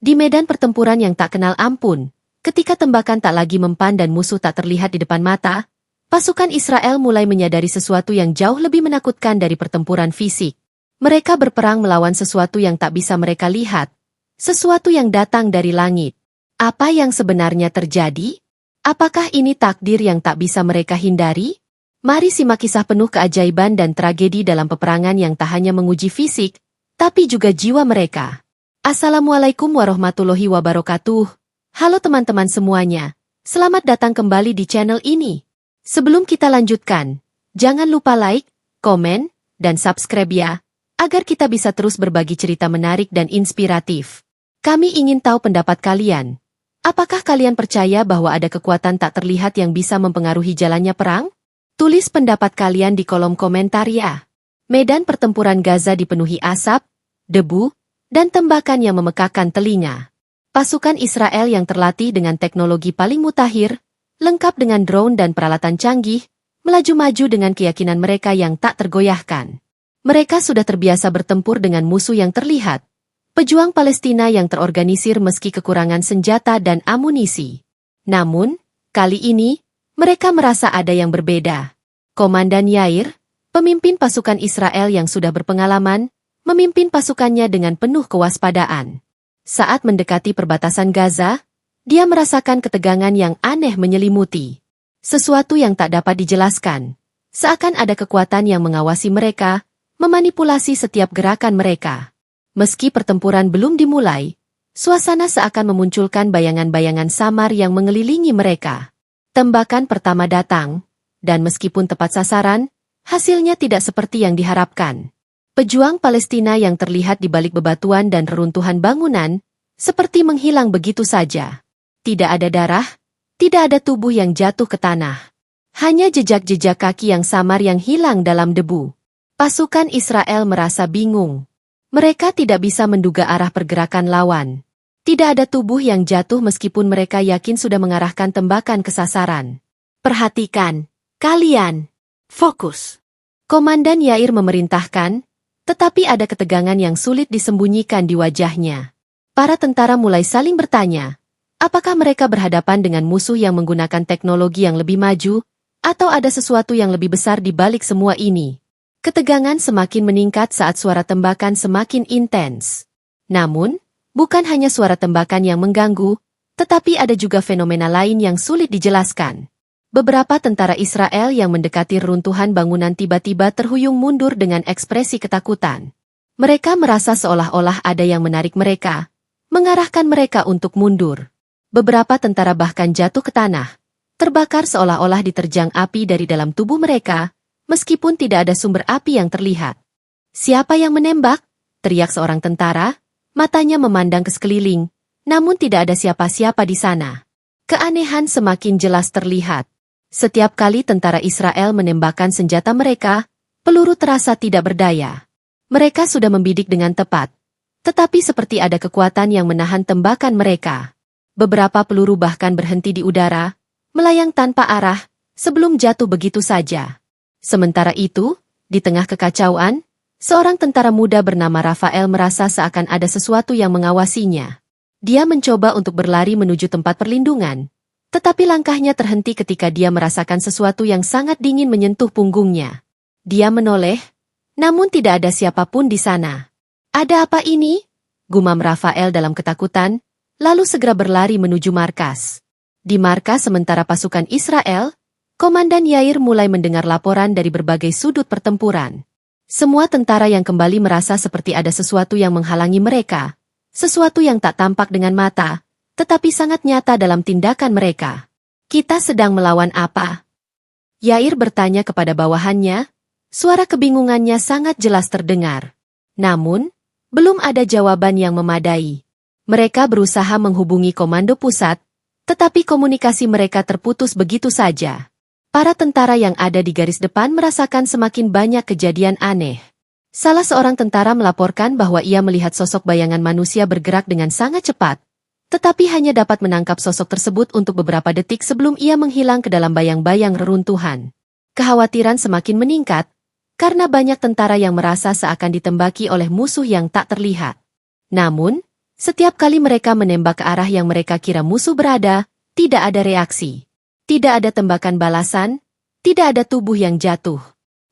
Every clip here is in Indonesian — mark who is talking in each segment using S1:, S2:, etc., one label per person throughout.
S1: Di medan pertempuran yang tak kenal ampun, ketika tembakan tak lagi mempan dan musuh tak terlihat di depan mata, pasukan Israel mulai menyadari sesuatu yang jauh lebih menakutkan dari pertempuran fisik. Mereka berperang melawan sesuatu yang tak bisa mereka lihat, sesuatu yang datang dari langit. Apa yang sebenarnya terjadi? Apakah ini takdir yang tak bisa mereka hindari? Mari simak kisah penuh keajaiban dan tragedi dalam peperangan yang tak hanya menguji fisik, tapi juga jiwa mereka. Assalamualaikum warahmatullahi wabarakatuh. Halo teman-teman semuanya, selamat datang kembali di channel ini. Sebelum kita lanjutkan, jangan lupa like, komen, dan subscribe ya, agar kita bisa terus berbagi cerita menarik dan inspiratif. Kami ingin tahu pendapat kalian. Apakah kalian percaya bahwa ada kekuatan tak terlihat yang bisa mempengaruhi jalannya perang? Tulis pendapat kalian di kolom komentar ya. Medan pertempuran Gaza dipenuhi asap, debu, dan tembakan yang memekakkan telinga. Pasukan Israel yang terlatih dengan teknologi paling mutakhir, lengkap dengan drone dan peralatan canggih, melaju-maju dengan keyakinan mereka yang tak tergoyahkan. Mereka sudah terbiasa bertempur dengan musuh yang terlihat. Pejuang Palestina yang terorganisir meski kekurangan senjata dan amunisi. Namun, kali ini, mereka merasa ada yang berbeda. Komandan Yair, pemimpin pasukan Israel yang sudah berpengalaman, memimpin pasukannya dengan penuh kewaspadaan. Saat mendekati perbatasan Gaza, dia merasakan ketegangan yang aneh menyelimuti. Sesuatu yang tak dapat dijelaskan. Seakan ada kekuatan yang mengawasi mereka, memanipulasi setiap gerakan mereka. Meski pertempuran belum dimulai, suasana seakan memunculkan bayangan-bayangan samar yang mengelilingi mereka. Tembakan pertama datang, dan meskipun tepat sasaran, hasilnya tidak seperti yang diharapkan. Pejuang Palestina yang terlihat di balik bebatuan dan reruntuhan bangunan, seperti menghilang begitu saja. Tidak ada darah, tidak ada tubuh yang jatuh ke tanah. Hanya jejak-jejak kaki yang samar yang hilang dalam debu. Pasukan Israel merasa bingung. Mereka tidak bisa menduga arah pergerakan lawan. Tidak ada tubuh yang jatuh meskipun mereka yakin sudah mengarahkan tembakan ke sasaran. Perhatikan, kalian. Fokus. Komandan Yair memerintahkan, tetapi ada ketegangan yang sulit disembunyikan di wajahnya. Para tentara mulai saling bertanya, apakah mereka berhadapan dengan musuh yang menggunakan teknologi yang lebih maju, atau ada sesuatu yang lebih besar di balik semua ini? Ketegangan semakin meningkat saat suara tembakan semakin intens. Namun, bukan hanya suara tembakan yang mengganggu, tetapi ada juga fenomena lain yang sulit dijelaskan. Beberapa tentara Israel yang mendekati reruntuhan bangunan tiba-tiba terhuyung mundur dengan ekspresi ketakutan. Mereka merasa seolah-olah ada yang menarik mereka, mengarahkan mereka untuk mundur. Beberapa tentara bahkan jatuh ke tanah, terbakar seolah-olah diterjang api dari dalam tubuh mereka, meskipun tidak ada sumber api yang terlihat. Siapa yang menembak? Teriak seorang tentara, matanya memandang ke sekeliling, namun tidak ada siapa-siapa di sana. Keanehan semakin jelas terlihat. Setiap kali tentara Israel menembakkan senjata mereka, peluru terasa tidak berdaya. Mereka sudah membidik dengan tepat, tetapi seperti ada kekuatan yang menahan tembakan mereka. Beberapa peluru bahkan berhenti di udara, melayang tanpa arah, sebelum jatuh begitu saja. Sementara itu, di tengah kekacauan, seorang tentara muda bernama Rafael merasa seakan ada sesuatu yang mengawasinya. Dia mencoba untuk berlari menuju tempat perlindungan, tetapi langkahnya terhenti ketika dia merasakan sesuatu yang sangat dingin menyentuh punggungnya. Dia menoleh, namun tidak ada siapapun di sana. Ada apa ini? Gumam Rafael dalam ketakutan, lalu segera berlari menuju markas. Di markas sementara pasukan Israel, Komandan Yair mulai mendengar laporan dari berbagai sudut pertempuran. Semua tentara yang kembali merasa seperti ada sesuatu yang menghalangi mereka, sesuatu yang tak tampak dengan mata, tetapi sangat nyata dalam tindakan mereka. Kita sedang melawan apa? Yair bertanya kepada bawahannya, suara kebingungannya sangat jelas terdengar. Namun, belum ada jawaban yang memadai. Mereka berusaha menghubungi komando pusat, tetapi komunikasi mereka terputus begitu saja. Para tentara yang ada di garis depan merasakan semakin banyak kejadian aneh. Salah seorang tentara melaporkan bahwa ia melihat sosok bayangan manusia bergerak dengan sangat cepat, tetapi hanya dapat menangkap sosok tersebut untuk beberapa detik sebelum ia menghilang ke dalam bayang-bayang reruntuhan. Kekhawatiran semakin meningkat, karena banyak tentara yang merasa seakan ditembaki oleh musuh yang tak terlihat. Namun, Setiap kali mereka menembak ke arah yang mereka kira musuh berada, tidak ada reaksi. Tidak ada tembakan balasan, tidak ada tubuh yang jatuh.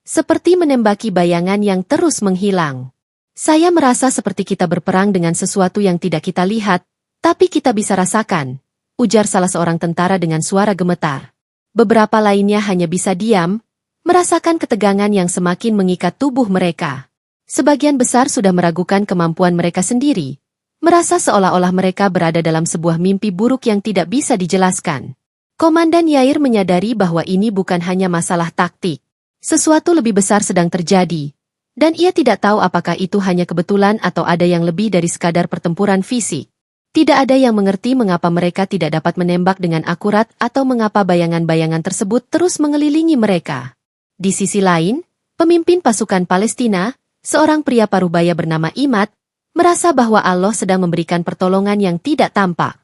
S1: Seperti menembaki bayangan yang terus menghilang. Saya merasa seperti kita berperang dengan sesuatu yang tidak kita lihat, tapi kita bisa rasakan, ujar salah seorang tentara dengan suara gemetar. Beberapa lainnya hanya bisa diam, merasakan ketegangan yang semakin mengikat tubuh mereka. Sebagian besar sudah meragukan kemampuan mereka sendiri, merasa seolah-olah mereka berada dalam sebuah mimpi buruk yang tidak bisa dijelaskan. Komandan Yair menyadari bahwa ini bukan hanya masalah taktik. Sesuatu lebih besar sedang terjadi, dan ia tidak tahu apakah itu hanya kebetulan atau ada yang lebih dari sekadar pertempuran fisik. Tidak ada yang mengerti mengapa mereka tidak dapat menembak dengan akurat atau mengapa bayangan-bayangan tersebut terus mengelilingi mereka. Di sisi lain, pemimpin pasukan Palestina, seorang pria parubaya bernama Imad, merasa bahwa Allah sedang memberikan pertolongan yang tidak tampak.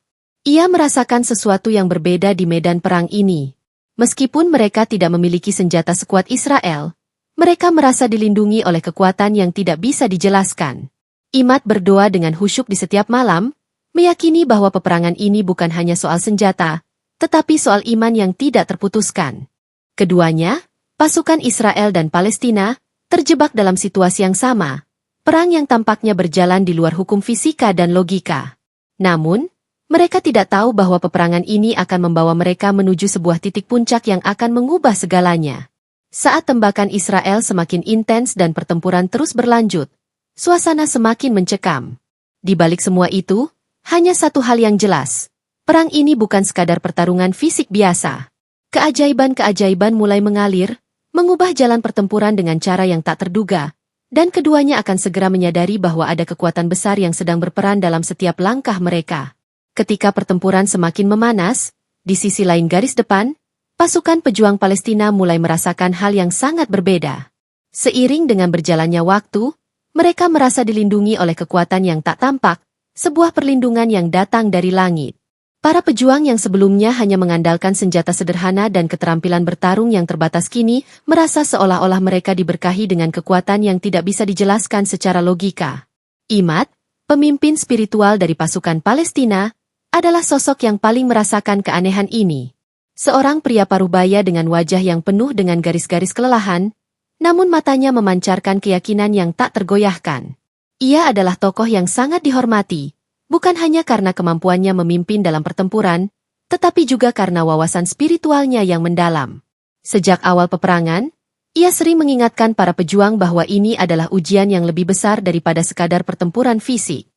S1: Ia merasakan sesuatu yang berbeda di medan perang ini. Meskipun mereka tidak memiliki senjata sekuat Israel, mereka merasa dilindungi oleh kekuatan yang tidak bisa dijelaskan. Imad berdoa dengan khusyuk di setiap malam, meyakini bahwa peperangan ini bukan hanya soal senjata, tetapi soal iman yang tidak terputuskan. Keduanya, pasukan Israel dan Palestina, terjebak dalam situasi yang sama. Perang yang tampaknya berjalan di luar hukum fisika dan logika. Namun, mereka tidak tahu bahwa peperangan ini akan membawa mereka menuju sebuah titik puncak yang akan mengubah segalanya. Saat tembakan Israel semakin intens dan pertempuran terus berlanjut, suasana semakin mencekam. Di balik semua itu, hanya satu hal yang jelas. Perang ini bukan sekadar pertarungan fisik biasa. Keajaiban-keajaiban mulai mengalir, mengubah jalan pertempuran dengan cara yang tak terduga, dan keduanya akan segera menyadari bahwa ada kekuatan besar yang sedang berperan dalam setiap langkah mereka. Ketika pertempuran semakin memanas, di sisi lain garis depan, pasukan pejuang Palestina mulai merasakan hal yang sangat berbeda. Seiring dengan berjalannya waktu, mereka merasa dilindungi oleh kekuatan yang tak tampak, sebuah perlindungan yang datang dari langit. Para pejuang yang sebelumnya hanya mengandalkan senjata sederhana dan keterampilan bertarung yang terbatas kini, merasa seolah-olah mereka diberkahi dengan kekuatan yang tidak bisa dijelaskan secara logika. Imad, pemimpin spiritual dari pasukan Palestina, adalah sosok yang paling merasakan keanehan ini. Seorang pria parubaya dengan wajah yang penuh dengan garis-garis kelelahan, namun matanya memancarkan keyakinan yang tak tergoyahkan. Ia adalah tokoh yang sangat dihormati, bukan hanya karena kemampuannya memimpin dalam pertempuran, tetapi juga karena wawasan spiritualnya yang mendalam. Sejak awal peperangan, ia sering mengingatkan para pejuang bahwa ini adalah ujian yang lebih besar daripada sekadar pertempuran fisik.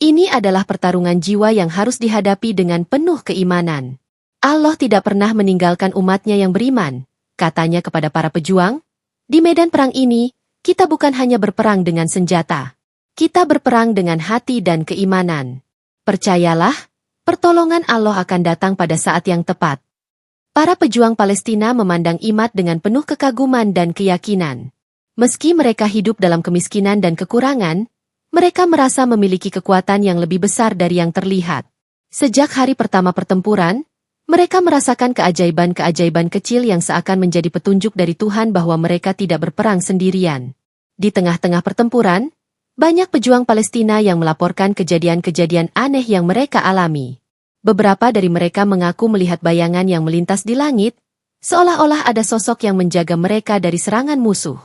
S1: Ini adalah pertarungan jiwa yang harus dihadapi dengan penuh keimanan. Allah tidak pernah meninggalkan umatnya yang beriman, katanya kepada para pejuang. Di medan perang ini, kita bukan hanya berperang dengan senjata. Kita berperang dengan hati dan keimanan. Percayalah, pertolongan Allah akan datang pada saat yang tepat. Para pejuang Palestina memandang Imad dengan penuh kekaguman dan keyakinan. Meski mereka hidup dalam kemiskinan dan kekurangan, mereka merasa memiliki kekuatan yang lebih besar dari yang terlihat. Sejak hari pertama pertempuran, mereka merasakan keajaiban-keajaiban kecil yang seakan menjadi petunjuk dari Tuhan bahwa mereka tidak berperang sendirian. Di tengah-tengah pertempuran, banyak pejuang Palestina yang melaporkan kejadian-kejadian aneh yang mereka alami. Beberapa dari mereka mengaku melihat bayangan yang melintas di langit, seolah-olah ada sosok yang menjaga mereka dari serangan musuh.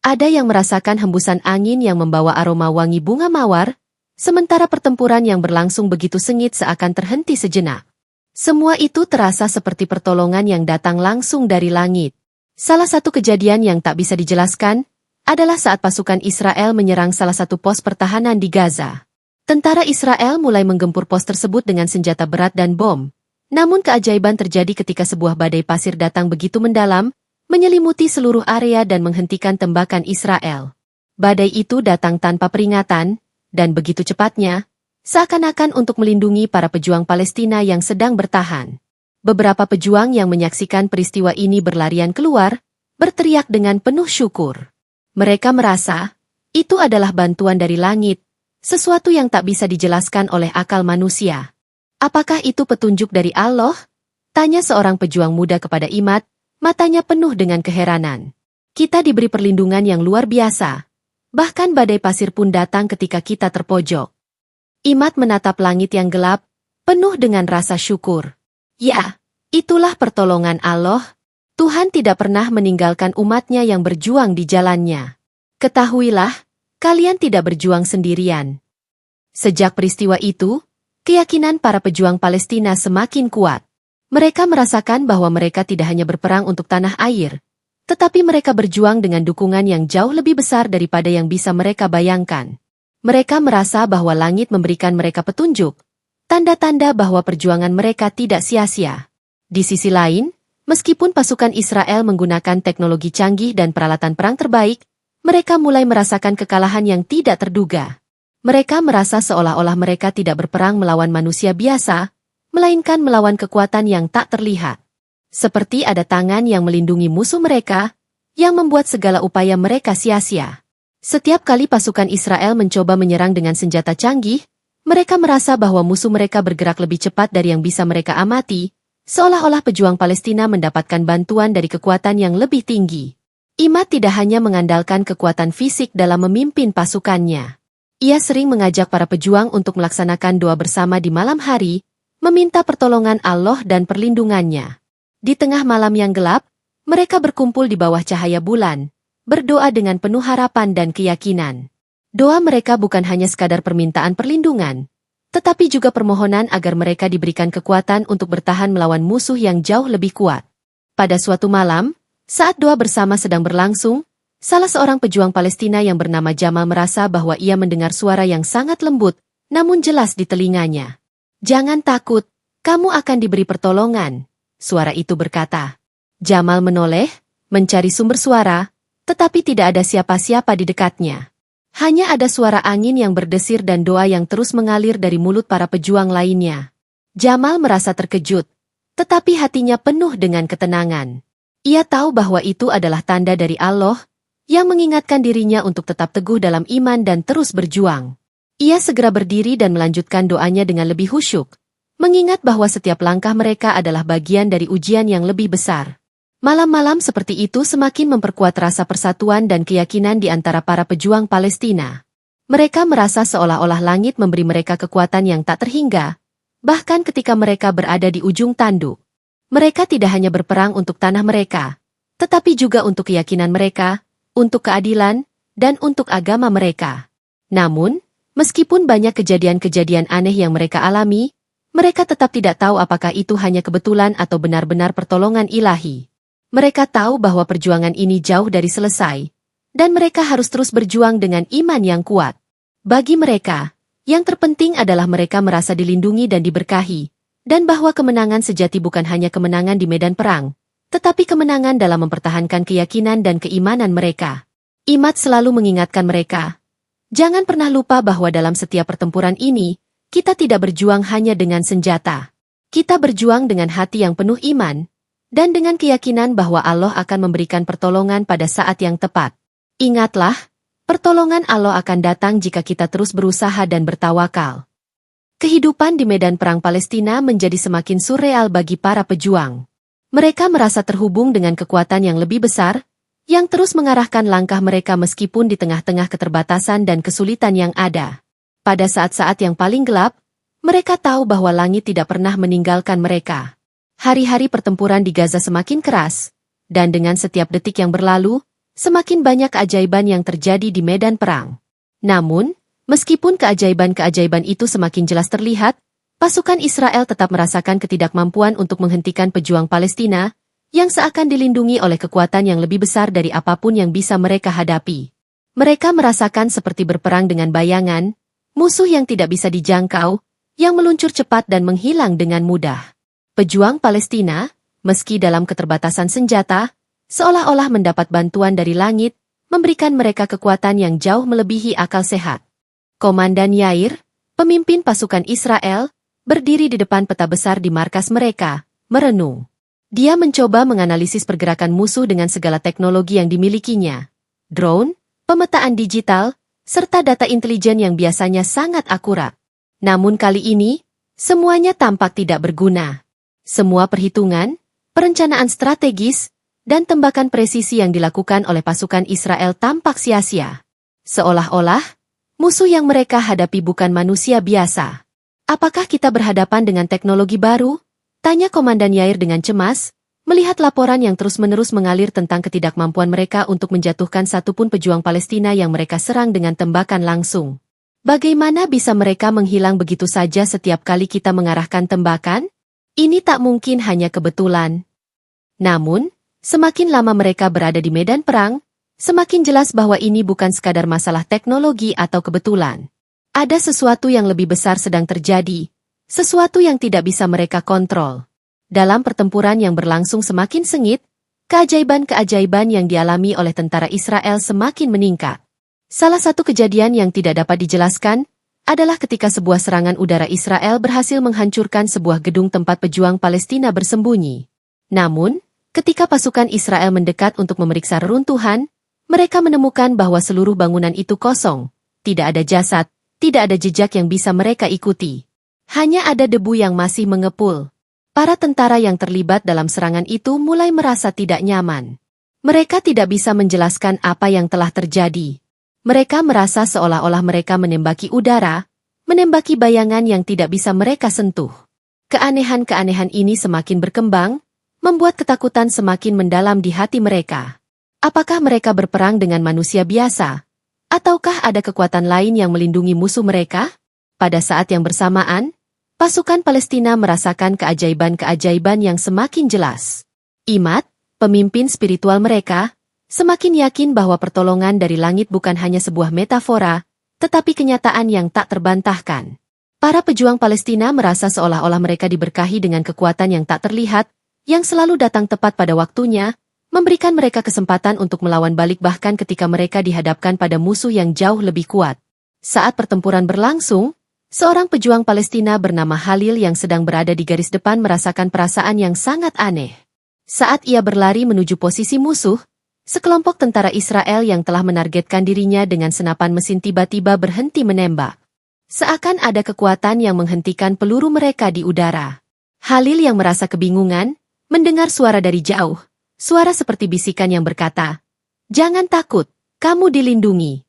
S1: Ada yang merasakan hembusan angin yang membawa aroma wangi bunga mawar, sementara pertempuran yang berlangsung begitu sengit seakan terhenti sejenak. Semua itu terasa seperti pertolongan yang datang langsung dari langit. Salah satu kejadian yang tak bisa dijelaskan adalah saat pasukan Israel menyerang salah satu pos pertahanan di Gaza. Tentara Israel mulai menggempur pos tersebut dengan senjata berat dan bom. Namun keajaiban terjadi ketika sebuah badai pasir datang begitu mendalam, menyelimuti seluruh area dan menghentikan tembakan Israel. Badai itu datang tanpa peringatan, dan begitu cepatnya, seakan-akan untuk melindungi para pejuang Palestina yang sedang bertahan. Beberapa pejuang yang menyaksikan peristiwa ini berlarian keluar, berteriak dengan penuh syukur. Mereka merasa, itu adalah bantuan dari langit, sesuatu yang tak bisa dijelaskan oleh akal manusia. Apakah itu petunjuk dari Allah? Tanya seorang pejuang muda kepada Imad, matanya penuh dengan keheranan. Kita diberi perlindungan yang luar biasa. Bahkan badai pasir pun datang ketika kita terpojok. Imad menatap langit yang gelap, penuh dengan rasa syukur. Ya, itulah pertolongan Allah. Tuhan tidak pernah meninggalkan umatnya yang berjuang di jalannya. Ketahuilah, kalian tidak berjuang sendirian. Sejak peristiwa itu, keyakinan para pejuang Palestina semakin kuat. Mereka merasakan bahwa mereka tidak hanya berperang untuk tanah air, tetapi mereka berjuang dengan dukungan yang jauh lebih besar daripada yang bisa mereka bayangkan. Mereka merasa bahwa langit memberikan mereka petunjuk, tanda-tanda bahwa perjuangan mereka tidak sia-sia. Di sisi lain, meskipun pasukan Israel menggunakan teknologi canggih dan peralatan perang terbaik, mereka mulai merasakan kekalahan yang tidak terduga. Mereka merasa seolah-olah mereka tidak berperang melawan manusia biasa, melainkan melawan kekuatan yang tak terlihat. Seperti ada tangan yang melindungi musuh mereka, yang membuat segala upaya mereka sia-sia. Setiap kali pasukan Israel mencoba menyerang dengan senjata canggih, mereka merasa bahwa musuh mereka bergerak lebih cepat dari yang bisa mereka amati, seolah-olah pejuang Palestina mendapatkan bantuan dari kekuatan yang lebih tinggi. Imad tidak hanya mengandalkan kekuatan fisik dalam memimpin pasukannya. Ia sering mengajak para pejuang untuk melaksanakan doa bersama di malam hari, meminta pertolongan Allah dan perlindungannya. Di tengah malam yang gelap, mereka berkumpul di bawah cahaya bulan, berdoa dengan penuh harapan dan keyakinan. Doa mereka bukan hanya sekadar permintaan perlindungan, tetapi juga permohonan agar mereka diberikan kekuatan untuk bertahan melawan musuh yang jauh lebih kuat. Pada suatu malam, saat doa bersama sedang berlangsung, salah seorang pejuang Palestina yang bernama Jamal merasa bahwa ia mendengar suara yang sangat lembut, namun jelas di telinganya. "Jangan takut, kamu akan diberi pertolongan," suara itu berkata. Jamal menoleh, mencari sumber suara, tetapi tidak ada siapa-siapa di dekatnya. Hanya ada suara angin yang berdesir dan doa yang terus mengalir dari mulut para pejuang lainnya. Jamal merasa terkejut, tetapi hatinya penuh dengan ketenangan. Ia tahu bahwa itu adalah tanda dari Allah, yang mengingatkan dirinya untuk tetap teguh dalam iman dan terus berjuang. Ia segera berdiri dan melanjutkan doanya dengan lebih khusyuk, mengingat bahwa setiap langkah mereka adalah bagian dari ujian yang lebih besar. Malam-malam seperti itu semakin memperkuat rasa persatuan dan keyakinan di antara para pejuang Palestina. Mereka merasa seolah-olah langit memberi mereka kekuatan yang tak terhingga, bahkan ketika mereka berada di ujung tanduk. Mereka tidak hanya berperang untuk tanah mereka, tetapi juga untuk keyakinan mereka, untuk keadilan, dan untuk agama mereka. Namun, meskipun banyak kejadian-kejadian aneh yang mereka alami, mereka tetap tidak tahu apakah itu hanya kebetulan atau benar-benar pertolongan ilahi. Mereka tahu bahwa perjuangan ini jauh dari selesai, dan mereka harus terus berjuang dengan iman yang kuat. Bagi mereka, yang terpenting adalah mereka merasa dilindungi dan diberkahi, dan bahwa kemenangan sejati bukan hanya kemenangan di medan perang, tetapi kemenangan dalam mempertahankan keyakinan dan keimanan mereka. Imad selalu mengingatkan mereka, jangan pernah lupa bahwa dalam setiap pertempuran ini, kita tidak berjuang hanya dengan senjata. Kita berjuang dengan hati yang penuh iman, dan dengan keyakinan bahwa Allah akan memberikan pertolongan pada saat yang tepat. Ingatlah, pertolongan Allah akan datang jika kita terus berusaha dan bertawakal. Kehidupan di medan perang Palestina menjadi semakin surreal bagi para pejuang. Mereka merasa terhubung dengan kekuatan yang lebih besar, yang terus mengarahkan langkah mereka meskipun di tengah-tengah keterbatasan dan kesulitan yang ada. Pada saat-saat yang paling gelap, mereka tahu bahwa langit tidak pernah meninggalkan mereka. Hari-hari pertempuran di Gaza semakin keras, dan dengan setiap detik yang berlalu, semakin banyak keajaiban yang terjadi di medan perang. Namun, meskipun keajaiban-keajaiban itu semakin jelas terlihat, pasukan Israel tetap merasakan ketidakmampuan untuk menghentikan pejuang Palestina, yang seakan dilindungi oleh kekuatan yang lebih besar dari apapun yang bisa mereka hadapi. Mereka merasakan seperti berperang dengan bayangan, musuh yang tidak bisa dijangkau, yang meluncur cepat dan menghilang dengan mudah. Pejuang Palestina, meski dalam keterbatasan senjata, seolah-olah mendapat bantuan dari langit, memberikan mereka kekuatan yang jauh melebihi akal sehat. Komandan Yair, pemimpin pasukan Israel, berdiri di depan peta besar di markas mereka, merenung. Dia mencoba menganalisis pergerakan musuh dengan segala teknologi yang dimilikinya. Drone, pemetaan digital, serta data intelijen yang biasanya sangat akurat. Namun kali ini, semuanya tampak tidak berguna. Semua perhitungan, perencanaan strategis, dan tembakan presisi yang dilakukan oleh pasukan Israel tampak sia-sia. Seolah-olah, Musuh yang mereka hadapi bukan manusia biasa. Apakah kita berhadapan dengan teknologi baru? Tanya Komandan Yair dengan cemas, melihat laporan yang terus-menerus mengalir tentang ketidakmampuan mereka untuk menjatuhkan satupun pejuang Palestina yang mereka serang dengan tembakan langsung. Bagaimana bisa mereka menghilang begitu saja setiap kali kita mengarahkan tembakan? Ini tak mungkin hanya kebetulan. Namun, semakin lama mereka berada di medan perang, semakin jelas bahwa ini bukan sekadar masalah teknologi atau kebetulan. Ada sesuatu yang lebih besar sedang terjadi, sesuatu yang tidak bisa mereka kontrol. Dalam pertempuran yang berlangsung semakin sengit, keajaiban-keajaiban yang dialami oleh tentara Israel semakin meningkat. Salah satu kejadian yang tidak dapat dijelaskan adalah ketika sebuah serangan udara Israel berhasil menghancurkan sebuah gedung tempat pejuang Palestina bersembunyi. Namun, ketika pasukan Israel mendekat untuk memeriksa reruntuhan, mereka menemukan bahwa seluruh bangunan itu kosong, tidak ada jasad, tidak ada jejak yang bisa mereka ikuti. Hanya ada debu yang masih mengepul. Para tentara yang terlibat dalam serangan itu mulai merasa tidak nyaman. Mereka tidak bisa menjelaskan apa yang telah terjadi. Mereka merasa seolah-olah mereka menembaki udara, menembaki bayangan yang tidak bisa mereka sentuh. Keanehan-keanehan ini semakin berkembang, membuat ketakutan semakin mendalam di hati mereka. Apakah mereka berperang dengan manusia biasa? Ataukah ada kekuatan lain yang melindungi musuh mereka? Pada saat yang bersamaan, pasukan Palestina merasakan keajaiban-keajaiban yang semakin jelas. Imad, pemimpin spiritual mereka, semakin yakin bahwa pertolongan dari langit bukan hanya sebuah metafora, tetapi kenyataan yang tak terbantahkan. Para pejuang Palestina merasa seolah-olah mereka diberkahi dengan kekuatan yang tak terlihat, yang selalu datang tepat pada waktunya, memberikan mereka kesempatan untuk melawan balik bahkan ketika mereka dihadapkan pada musuh yang jauh lebih kuat. Saat pertempuran berlangsung, seorang pejuang Palestina bernama Halil yang sedang berada di garis depan merasakan perasaan yang sangat aneh. Saat ia berlari menuju posisi musuh, sekelompok tentara Israel yang telah menargetkan dirinya dengan senapan mesin tiba-tiba berhenti menembak. Seakan ada kekuatan yang menghentikan peluru mereka di udara. Halil yang merasa kebingungan, mendengar suara dari jauh. Suara seperti bisikan yang berkata, "Jangan takut, kamu dilindungi."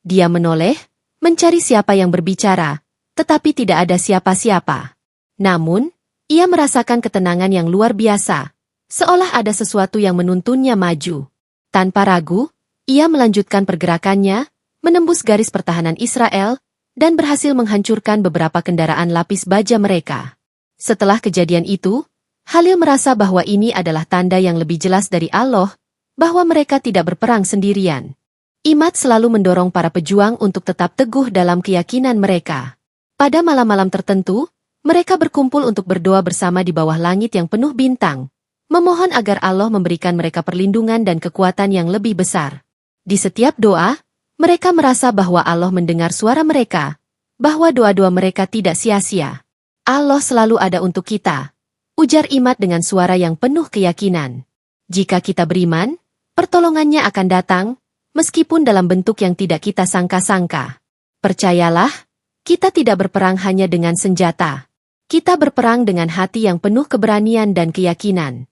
S1: Dia menoleh, mencari siapa yang berbicara, tetapi tidak ada siapa-siapa. Namun, ia merasakan ketenangan yang luar biasa, seolah ada sesuatu yang menuntunnya maju. Tanpa ragu, ia melanjutkan pergerakannya, menembus garis pertahanan Israel, dan berhasil menghancurkan beberapa kendaraan lapis baja mereka. Setelah kejadian itu, Halil merasa bahwa ini adalah tanda yang lebih jelas dari Allah, bahwa mereka tidak berperang sendirian. Imad selalu mendorong para pejuang untuk tetap teguh dalam keyakinan mereka. Pada malam-malam tertentu, mereka berkumpul untuk berdoa bersama di bawah langit yang penuh bintang, memohon agar Allah memberikan mereka perlindungan dan kekuatan yang lebih besar. Di setiap doa, mereka merasa bahwa Allah mendengar suara mereka, bahwa doa-doa mereka tidak sia-sia. Allah selalu ada untuk kita, ujar Imad dengan suara yang penuh keyakinan. Jika kita beriman, pertolongannya akan datang, meskipun dalam bentuk yang tidak kita sangka-sangka. Percayalah, kita tidak berperang hanya dengan senjata. Kita berperang dengan hati yang penuh keberanian dan keyakinan.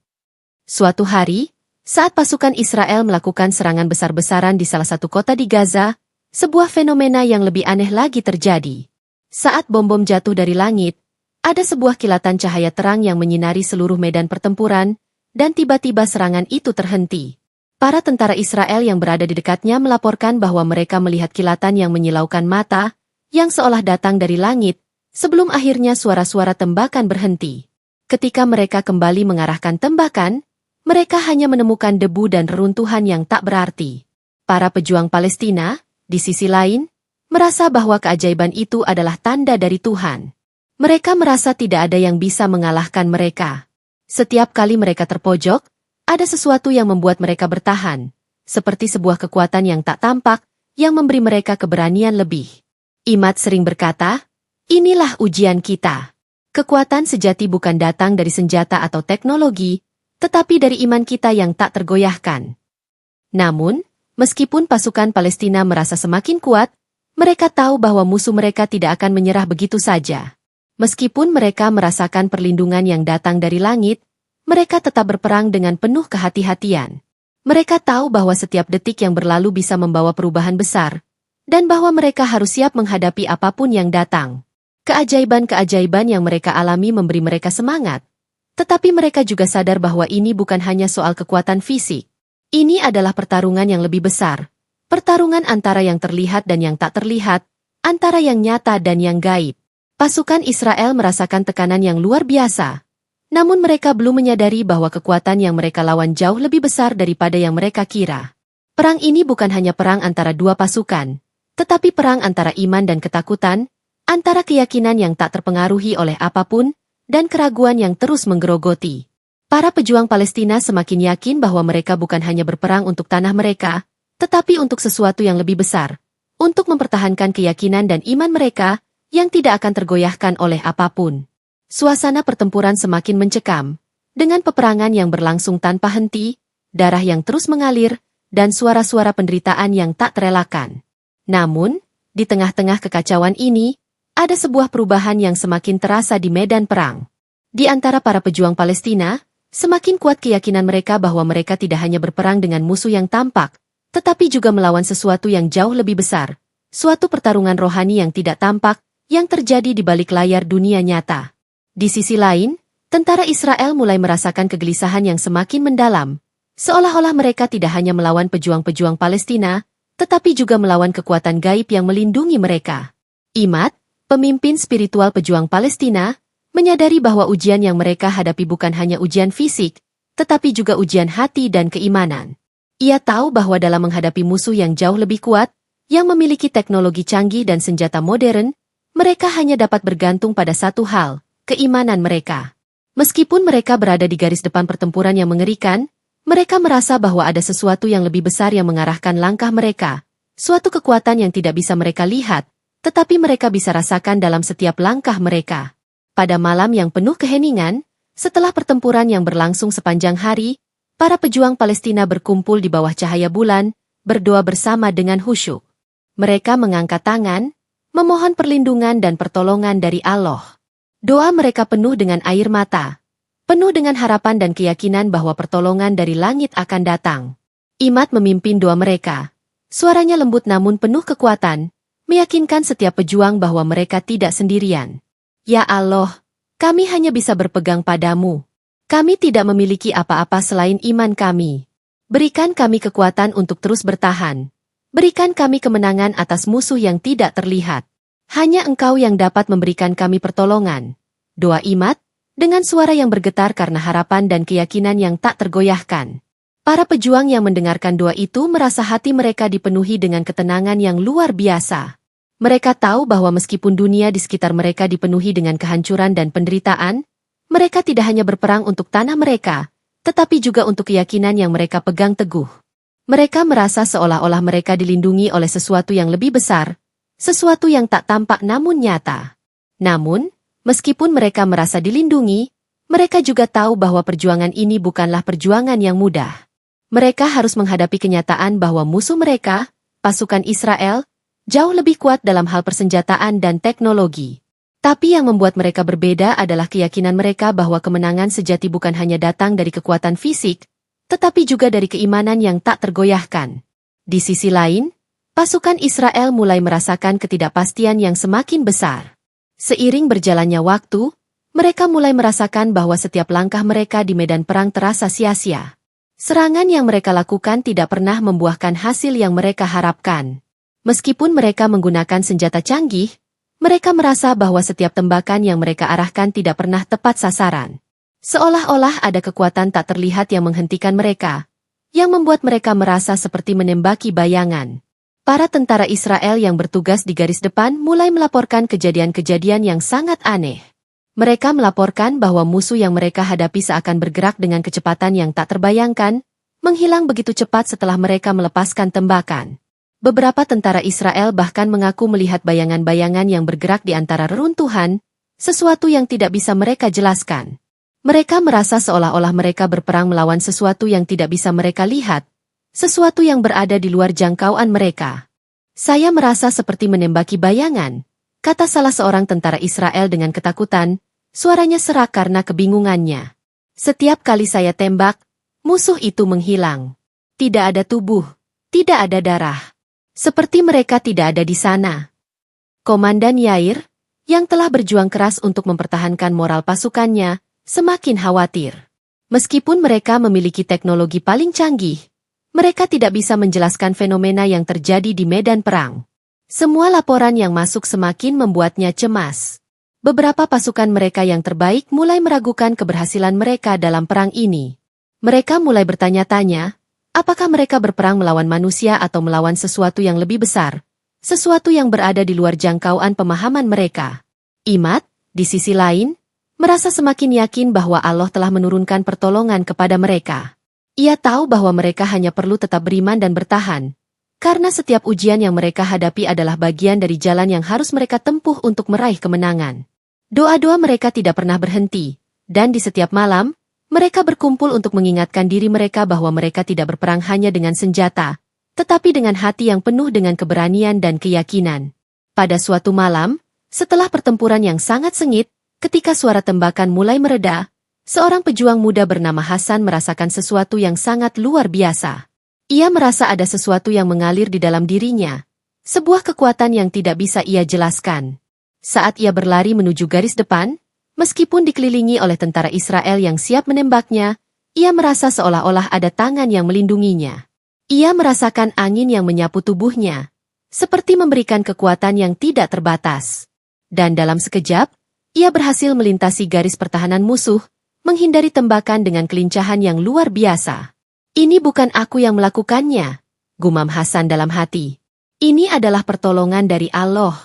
S1: Suatu hari, saat pasukan Israel melakukan serangan besar-besaran di salah satu kota di Gaza, sebuah fenomena yang lebih aneh lagi terjadi. Saat bom-bom jatuh dari langit, ada sebuah kilatan cahaya terang yang menyinari seluruh medan pertempuran, dan tiba-tiba serangan itu terhenti. Para tentara Israel yang berada di dekatnya melaporkan bahwa mereka melihat kilatan yang menyilaukan mata, yang seolah datang dari langit, sebelum akhirnya suara-suara tembakan berhenti. Ketika mereka kembali mengarahkan tembakan, mereka hanya menemukan debu dan reruntuhan yang tak berarti. Para pejuang Palestina, di sisi lain, merasa bahwa keajaiban itu adalah tanda dari Tuhan. Mereka merasa tidak ada yang bisa mengalahkan mereka. Setiap kali mereka terpojok, ada sesuatu yang membuat mereka bertahan, seperti sebuah kekuatan yang tak tampak, yang memberi mereka keberanian lebih. Imad sering berkata, "Inilah ujian kita." Kekuatan sejati bukan datang dari senjata atau teknologi, tetapi dari iman kita yang tak tergoyahkan. Namun, meskipun pasukan Palestina merasa semakin kuat, mereka tahu bahwa musuh mereka tidak akan menyerah begitu saja. Meskipun mereka merasakan perlindungan yang datang dari langit, mereka tetap berperang dengan penuh kehati-hatian. Mereka tahu bahwa setiap detik yang berlalu bisa membawa perubahan besar, dan bahwa mereka harus siap menghadapi apapun yang datang. Keajaiban-keajaiban yang mereka alami memberi mereka semangat, tetapi mereka juga sadar bahwa ini bukan hanya soal kekuatan fisik. Ini adalah pertarungan yang lebih besar, pertarungan antara yang terlihat dan yang tak terlihat, antara yang nyata dan yang gaib. Pasukan Israel merasakan tekanan yang luar biasa, namun mereka belum menyadari bahwa kekuatan yang mereka lawan jauh lebih besar daripada yang mereka kira. Perang ini bukan hanya perang antara dua pasukan, tetapi perang antara iman dan ketakutan, antara keyakinan yang tak terpengaruhi oleh apapun, dan keraguan yang terus menggerogoti. Para pejuang Palestina semakin yakin bahwa mereka bukan hanya berperang untuk tanah mereka, tetapi untuk sesuatu yang lebih besar, untuk mempertahankan keyakinan dan iman mereka, yang tidak akan tergoyahkan oleh apapun. Suasana pertempuran semakin mencekam, dengan peperangan yang berlangsung tanpa henti, darah yang terus mengalir, dan suara-suara penderitaan yang tak terelakkan. Namun, di tengah-tengah kekacauan ini, ada sebuah perubahan yang semakin terasa di medan perang. Di antara para pejuang Palestina, semakin kuat keyakinan mereka bahwa mereka tidak hanya berperang dengan musuh yang tampak, tetapi juga melawan sesuatu yang jauh lebih besar, suatu pertarungan rohani yang tidak tampak, yang terjadi di balik layar dunia nyata. Di sisi lain, tentara Israel mulai merasakan kegelisahan yang semakin mendalam, seolah-olah mereka tidak hanya melawan pejuang-pejuang Palestina, tetapi juga melawan kekuatan gaib yang melindungi mereka. Imad, pemimpin spiritual pejuang Palestina, menyadari bahwa ujian yang mereka hadapi bukan hanya ujian fisik, tetapi juga ujian hati dan keimanan. Ia tahu bahwa dalam menghadapi musuh yang jauh lebih kuat, yang memiliki teknologi canggih dan senjata modern, mereka hanya dapat bergantung pada satu hal, keimanan mereka. Meskipun mereka berada di garis depan pertempuran yang mengerikan, mereka merasa bahwa ada sesuatu yang lebih besar yang mengarahkan langkah mereka, suatu kekuatan yang tidak bisa mereka lihat, tetapi mereka bisa rasakan dalam setiap langkah mereka. Pada malam yang penuh keheningan, setelah pertempuran yang berlangsung sepanjang hari, para pejuang Palestina berkumpul di bawah cahaya bulan, berdoa bersama dengan khusyuk. Mereka mengangkat tangan, memohon perlindungan dan pertolongan dari Allah. Doa mereka penuh dengan air mata, penuh dengan harapan dan keyakinan bahwa pertolongan dari langit akan datang. Imad memimpin doa mereka. Suaranya lembut namun penuh kekuatan, meyakinkan setiap pejuang bahwa mereka tidak sendirian. Ya Allah, kami hanya bisa berpegang padamu. Kami tidak memiliki apa-apa selain iman kami. Berikan kami kekuatan untuk terus bertahan. Berikan kami kemenangan atas musuh yang tidak terlihat. Hanya Engkau yang dapat memberikan kami pertolongan. Doa Imad, dengan suara yang bergetar karena harapan dan keyakinan yang tak tergoyahkan. Para pejuang yang mendengarkan doa itu merasa hati mereka dipenuhi dengan ketenangan yang luar biasa. Mereka tahu bahwa meskipun dunia di sekitar mereka dipenuhi dengan kehancuran dan penderitaan, mereka tidak hanya berperang untuk tanah mereka, tetapi juga untuk keyakinan yang mereka pegang teguh. Mereka merasa seolah-olah mereka dilindungi oleh sesuatu yang lebih besar, sesuatu yang tak tampak namun nyata. Namun, meskipun mereka merasa dilindungi, mereka juga tahu bahwa perjuangan ini bukanlah perjuangan yang mudah. Mereka harus menghadapi kenyataan bahwa musuh mereka, pasukan Israel, jauh lebih kuat dalam hal persenjataan dan teknologi. Tapi yang membuat mereka berbeda adalah keyakinan mereka bahwa kemenangan sejati bukan hanya datang dari kekuatan fisik, tetapi juga dari keimanan yang tak tergoyahkan. Di sisi lain, pasukan Israel mulai merasakan ketidakpastian yang semakin besar. Seiring berjalannya waktu, mereka mulai merasakan bahwa setiap langkah mereka di medan perang terasa sia-sia. Serangan yang mereka lakukan tidak pernah membuahkan hasil yang mereka harapkan. Meskipun mereka menggunakan senjata canggih, mereka merasa bahwa setiap tembakan yang mereka arahkan tidak pernah tepat sasaran. Seolah-olah ada kekuatan tak terlihat yang menghentikan mereka, yang membuat mereka merasa seperti menembaki bayangan. Para tentara Israel yang bertugas di garis depan mulai melaporkan kejadian-kejadian yang sangat aneh. Mereka melaporkan bahwa musuh yang mereka hadapi seakan bergerak dengan kecepatan yang tak terbayangkan, menghilang begitu cepat setelah mereka melepaskan tembakan. Beberapa tentara Israel bahkan mengaku melihat bayangan-bayangan yang bergerak di antara reruntuhan, sesuatu yang tidak bisa mereka jelaskan. Mereka merasa seolah-olah mereka berperang melawan sesuatu yang tidak bisa mereka lihat, sesuatu yang berada di luar jangkauan mereka. Saya merasa seperti menembaki bayangan, kata salah seorang tentara Israel dengan ketakutan, suaranya serak karena kebingungannya. Setiap kali saya tembak, musuh itu menghilang. Tidak ada tubuh, tidak ada darah. Seperti mereka tidak ada di sana. Komandan Yair, yang telah berjuang keras untuk mempertahankan moral pasukannya, semakin khawatir. Meskipun mereka memiliki teknologi paling canggih, mereka tidak bisa menjelaskan fenomena yang terjadi di medan perang. Semua laporan yang masuk semakin membuatnya cemas. Beberapa pasukan mereka yang terbaik mulai meragukan keberhasilan mereka dalam perang ini. Mereka mulai bertanya-tanya, apakah mereka berperang melawan manusia atau melawan sesuatu yang lebih besar, sesuatu yang berada di luar jangkauan pemahaman mereka. Imad, di sisi lain, merasa semakin yakin bahwa Allah telah menurunkan pertolongan kepada mereka. Ia tahu bahwa mereka hanya perlu tetap beriman dan bertahan, karena setiap ujian yang mereka hadapi adalah bagian dari jalan yang harus mereka tempuh untuk meraih kemenangan. Doa-doa mereka tidak pernah berhenti, dan di setiap malam, mereka berkumpul untuk mengingatkan diri mereka bahwa mereka tidak berperang hanya dengan senjata, tetapi dengan hati yang penuh dengan keberanian dan keyakinan. Pada suatu malam, setelah pertempuran yang sangat sengit, ketika suara tembakan mulai mereda, seorang pejuang muda bernama Hasan merasakan sesuatu yang sangat luar biasa. Ia merasa ada sesuatu yang mengalir di dalam dirinya, sebuah kekuatan yang tidak bisa ia jelaskan. Saat ia berlari menuju garis depan, meskipun dikelilingi oleh tentara Israel yang siap menembaknya, ia merasa seolah-olah ada tangan yang melindunginya. Ia merasakan angin yang menyapu tubuhnya, seperti memberikan kekuatan yang tidak terbatas. Dan dalam sekejap, ia berhasil melintasi garis pertahanan musuh, menghindari tembakan dengan kelincahan yang luar biasa. Ini bukan aku yang melakukannya, gumam Hasan dalam hati. Ini adalah pertolongan dari Allah.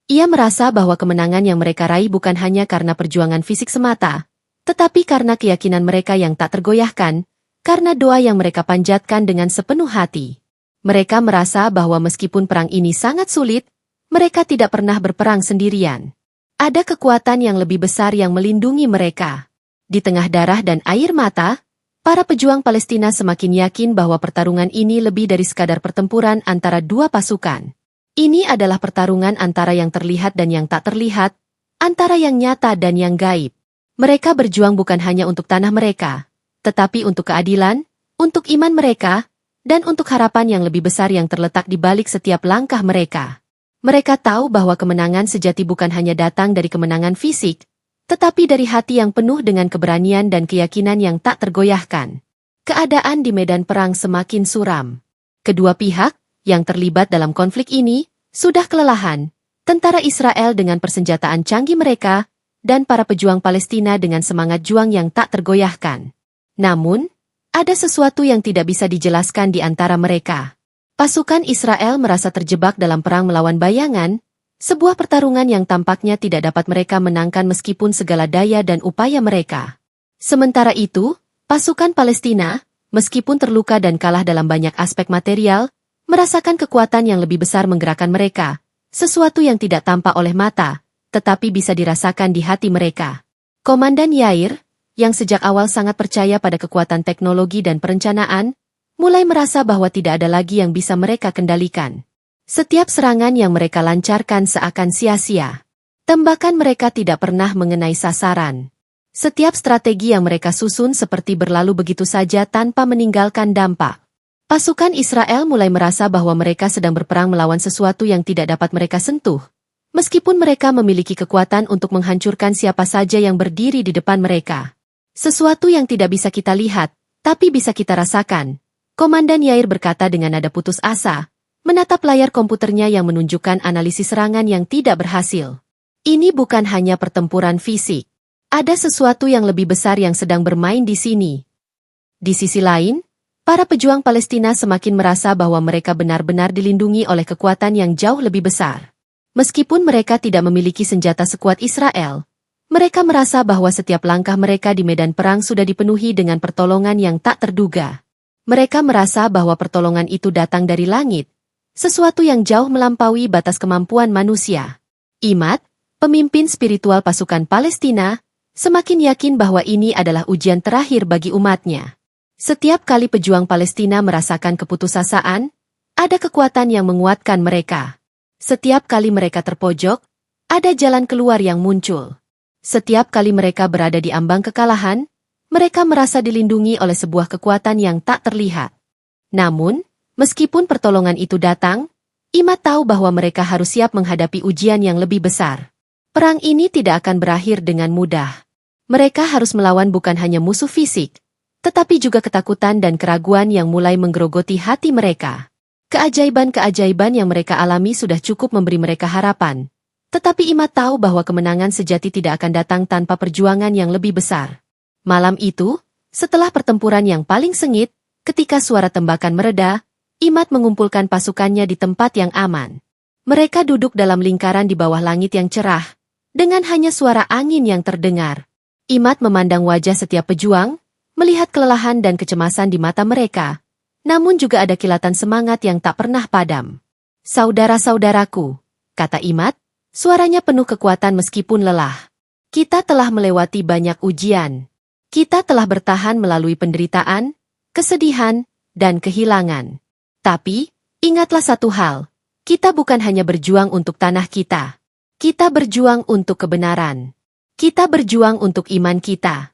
S1: Ia merasa bahwa kemenangan yang mereka raih bukan hanya karena perjuangan fisik semata, tetapi karena keyakinan mereka yang tak tergoyahkan, karena doa yang mereka panjatkan dengan sepenuh hati. Mereka merasa bahwa meskipun perang ini sangat sulit, mereka tidak pernah berperang sendirian. Ada kekuatan yang lebih besar yang melindungi mereka. Di tengah darah dan air mata, para pejuang Palestina semakin yakin bahwa pertarungan ini lebih dari sekadar pertempuran antara dua pasukan. Ini adalah pertarungan antara yang terlihat dan yang tak terlihat, antara yang nyata dan yang gaib. Mereka berjuang bukan hanya untuk tanah mereka, tetapi untuk keadilan, untuk iman mereka, dan untuk harapan yang lebih besar yang terletak di balik setiap langkah mereka. Mereka tahu bahwa kemenangan sejati bukan hanya datang dari kemenangan fisik, tetapi dari hati yang penuh dengan keberanian dan keyakinan yang tak tergoyahkan. Keadaan di medan perang semakin suram. Kedua pihak yang terlibat dalam konflik ini sudah kelelahan, tentara Israel dengan persenjataan canggih mereka, dan para pejuang Palestina dengan semangat juang yang tak tergoyahkan. Namun, ada sesuatu yang tidak bisa dijelaskan di antara mereka. Pasukan Israel merasa terjebak dalam perang melawan bayangan, sebuah pertarungan yang tampaknya tidak dapat mereka menangkan meskipun segala daya dan upaya mereka. Sementara itu, pasukan Palestina, meskipun terluka dan kalah dalam banyak aspek material, merasakan kekuatan yang lebih besar menggerakkan mereka, sesuatu yang tidak tampak oleh mata, tetapi bisa dirasakan di hati mereka. Komandan Yair, yang sejak awal sangat percaya pada kekuatan teknologi dan perencanaan, mulai merasa bahwa tidak ada lagi yang bisa mereka kendalikan. Setiap serangan yang mereka lancarkan seakan sia-sia. Tembakan mereka tidak pernah mengenai sasaran. Setiap strategi yang mereka susun seperti berlalu begitu saja tanpa meninggalkan dampak. Pasukan Israel mulai merasa bahwa mereka sedang berperang melawan sesuatu yang tidak dapat mereka sentuh. Meskipun mereka memiliki kekuatan untuk menghancurkan siapa saja yang berdiri di depan mereka. Sesuatu yang tidak bisa kita lihat, tapi bisa kita rasakan. Komandan Yair berkata dengan nada putus asa, menatap layar komputernya yang menunjukkan analisis serangan yang tidak berhasil. Ini bukan hanya pertempuran fisik. Ada sesuatu yang lebih besar yang sedang bermain di sini. Di sisi lain, para pejuang Palestina semakin merasa bahwa mereka benar-benar dilindungi oleh kekuatan yang jauh lebih besar. Meskipun mereka tidak memiliki senjata sekuat Israel, mereka merasa bahwa setiap langkah mereka di medan perang sudah dipenuhi dengan pertolongan yang tak terduga. Mereka merasa bahwa pertolongan itu datang dari langit, sesuatu yang jauh melampaui batas kemampuan manusia. Imad, pemimpin spiritual pasukan Palestina, semakin yakin bahwa ini adalah ujian terakhir bagi umatnya. Setiap kali pejuang Palestina merasakan keputusasaan, ada kekuatan yang menguatkan mereka. Setiap kali mereka terpojok, ada jalan keluar yang muncul. Setiap kali mereka berada di ambang kekalahan, mereka merasa dilindungi oleh sebuah kekuatan yang tak terlihat. Namun, Meskipun pertolongan itu datang, Imad tahu bahwa mereka harus siap menghadapi ujian yang lebih besar. Perang ini tidak akan berakhir dengan mudah. Mereka harus melawan bukan hanya musuh fisik, tetapi juga ketakutan dan keraguan yang mulai menggerogoti hati mereka. Keajaiban-keajaiban yang mereka alami sudah cukup memberi mereka harapan. Tetapi Imad tahu bahwa kemenangan sejati tidak akan datang tanpa perjuangan yang lebih besar. Malam itu, setelah pertempuran yang paling sengit, ketika suara tembakan mereda, Imad mengumpulkan pasukannya di tempat yang aman. Mereka duduk dalam lingkaran di bawah langit yang cerah, dengan hanya suara angin yang terdengar. Imad memandang wajah setiap pejuang, melihat kelelahan dan kecemasan di mata mereka. Namun juga ada kilatan semangat yang tak pernah padam. "Saudara-saudaraku," kata Imad, suaranya penuh kekuatan meskipun lelah. "Kita telah melewati banyak ujian. Kita telah bertahan melalui penderitaan, kesedihan, dan kehilangan. Tapi, ingatlah satu hal, kita bukan hanya berjuang untuk tanah kita. Kita berjuang untuk kebenaran. Kita berjuang untuk iman kita."